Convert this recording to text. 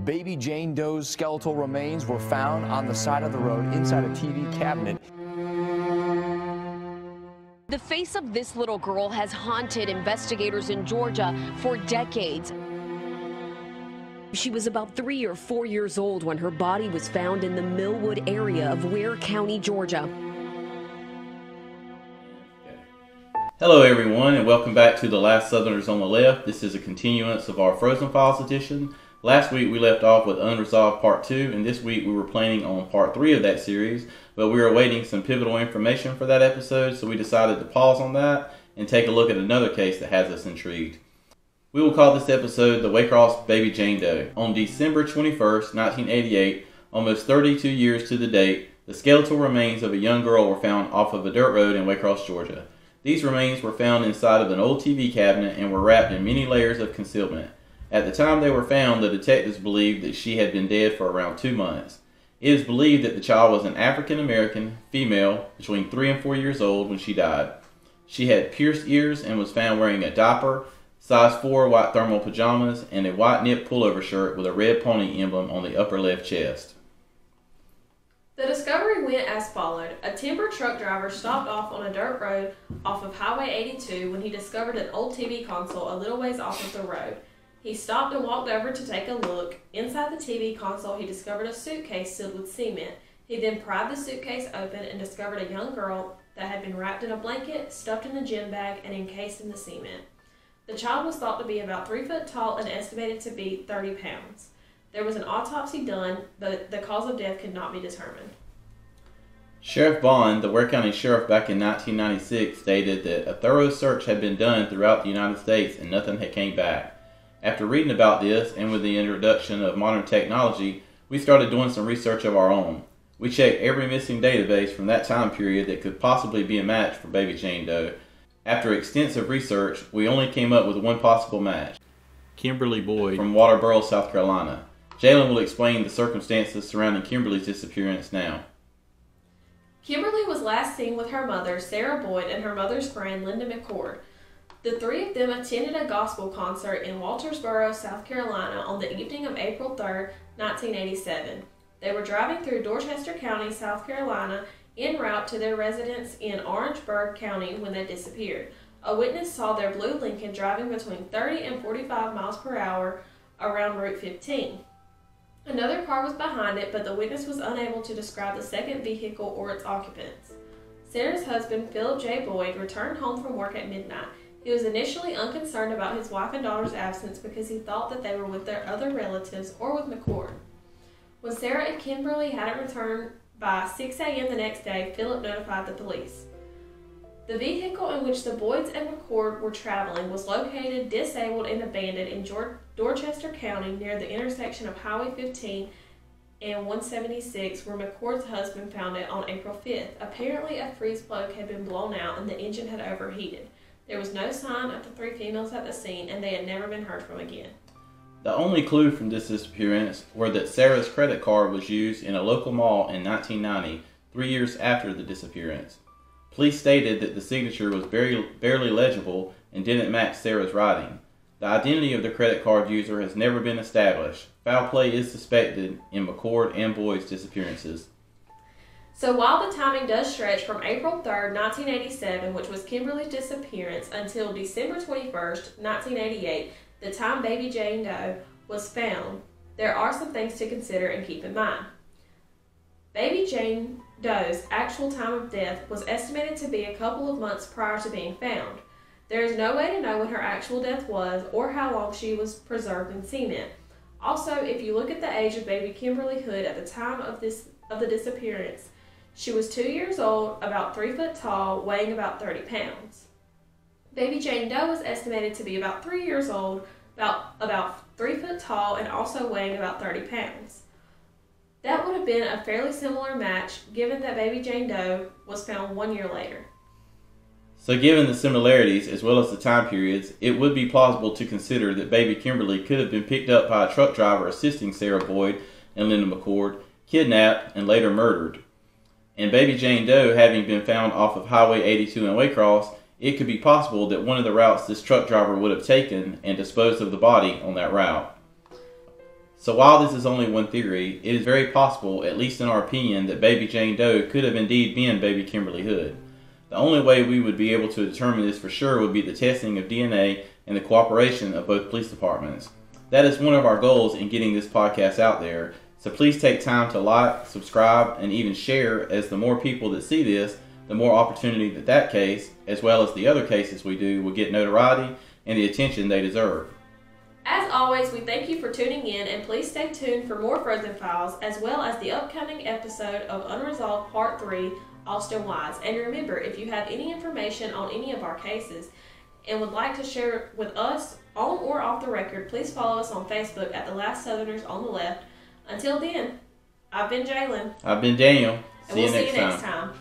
Baby Jane Doe's skeletal remains were found on the side of the road inside a TV cabinet. The face of this little girl has haunted investigators in Georgia for decades. She was about 3 or 4 years old when her body was found in the Millwood area of Ware County, Georgia. Hello everyone, and welcome back to The Last Southerners on the Left. This is a continuance of our Frozen Files edition. Last week we left off with Unresolved Part 2, and this week we were planning on Part 3 of that series, but we were awaiting some pivotal information for that episode, so we decided to pause on that and take a look at another case that has us intrigued. We will call this episode The Waycross Baby Jane Doe. On December 21st, 1988, almost 32 years to the date, the skeletal remains of a young girl were found off of a dirt road in Waycross, Georgia. These remains were found inside of an old TV cabinet and were wrapped in many layers of concealment. At the time they were found, the detectives believed that she had been dead for around 2 months. It is believed that the child was an African-American female between 3 and 4 years old when she died. She had pierced ears and was found wearing a diaper, size 4 white thermal pajamas, and a white knit pullover shirt with a red pony emblem on the upper left chest. The discovery went as followed. A timber truck driver stopped off on a dirt road off of Highway 82 when he discovered an old TV console a little ways off of the road. He stopped and walked over to take a look. Inside the TV console, he discovered a suitcase sealed with cement. He then pried the suitcase open and discovered a young girl that had been wrapped in a blanket, stuffed in a gym bag, and encased in the cement. The child was thought to be about 3 foot tall and estimated to be 30 pounds. There was an autopsy done, but the cause of death could not be determined. Sheriff Bond, the Ware County Sheriff back in 1996, stated that a thorough search had been done throughout the United States and nothing had came back. After reading about this, and with the introduction of modern technology, we started doing some research of our own. We checked every missing database from that time period that could possibly be a match for Baby Jane Doe. After extensive research, we only came up with one possible match: Kimberly Boyd from Waterboro, South Carolina. Jalen will explain the circumstances surrounding Kimberly's disappearance now. Kimberly was last seen with her mother, Sarah Boyd, and her mother's friend, Linda McCord. The three of them attended a gospel concert in Waltersboro, South Carolina on the evening of April 3, 1987. They were driving through Dorchester County, South Carolina, en route to their residence in Orangeburg County when they disappeared. A witness saw their blue Lincoln driving between 30 and 45 miles per hour around Route 15. Another car was behind it, but the witness was unable to describe the second vehicle or its occupants. Sarah's husband, Philip J. Boyd, returned home from work at midnight. He was initially unconcerned about his wife and daughter's absence because he thought that they were with their other relatives or with McCord. When Sarah and Kimberly hadn't returned by 6 a.m. the next day, Philip notified the police. The vehicle in which the Boyds and McCord were traveling was located, disabled, and abandoned in Dorchester County near the intersection of Highway 15 and 176, where McCord's husband found it on April 5th. Apparently, a freeze plug had been blown out and the engine had overheated. There was no sign of the three females at the scene, and they had never been heard from again. The only clue from this disappearance were that Sarah's credit card was used in a local mall in 1990, 3 years after the disappearance. Police stated that the signature was barely legible and didn't match Sarah's writing. The identity of the credit card user has never been established. Foul play is suspected in McCord and Boyd's disappearances. So while the timing does stretch from April 3rd, 1987, which was Kimberly's disappearance, until December 21st, 1988, the time Baby Jane Doe was found, there are some things to consider and keep in mind. Baby Jane Doe's actual time of death was estimated to be a couple of months prior to being found. There is no way to know when her actual death was or how long she was preserved in cement. Also, if you look at the age of baby Kimberly Hood at the time of the disappearance, she was 2 years old, about 3 foot tall, weighing about 30 pounds. Baby Jane Doe was estimated to be about 3 years old, about 3 foot tall, and also weighing about 30 pounds. That would have been a fairly similar match, given that Baby Jane Doe was found 1 year later. So given the similarities as well as the time periods, it would be plausible to consider that baby Kimberly could have been picked up by a truck driver assisting Sarah Boyd and Linda McCord, kidnapped, and later murdered. And baby Jane Doe having been found off of Highway 82 in Waycross, it could be possible that one of the routes this truck driver would have taken and disposed of the body on that route. So while this is only one theory, it is very possible, at least in our opinion, that baby Jane Doe could have indeed been baby Kimberly Hood. The only way we would be able to determine this for sure would be the testing of DNA and the cooperation of both police departments. That is one of our goals in getting this podcast out there, so please take time to like, subscribe, and even share, as the more people that see this, the more opportunity that case, as well as the other cases we do, will get notoriety and the attention they deserve. As always, we thank you for tuning in, and please stay tuned for more Frozen Files, as well as the upcoming episode of Unresolved Part 3, Austin Wise. And remember, if you have any information on any of our cases and would like to share it with us on or off the record, please follow us on Facebook at The Last Southerners on the Left. Until then, I've been Jalen. I've been Daniel. And we'll see you next time.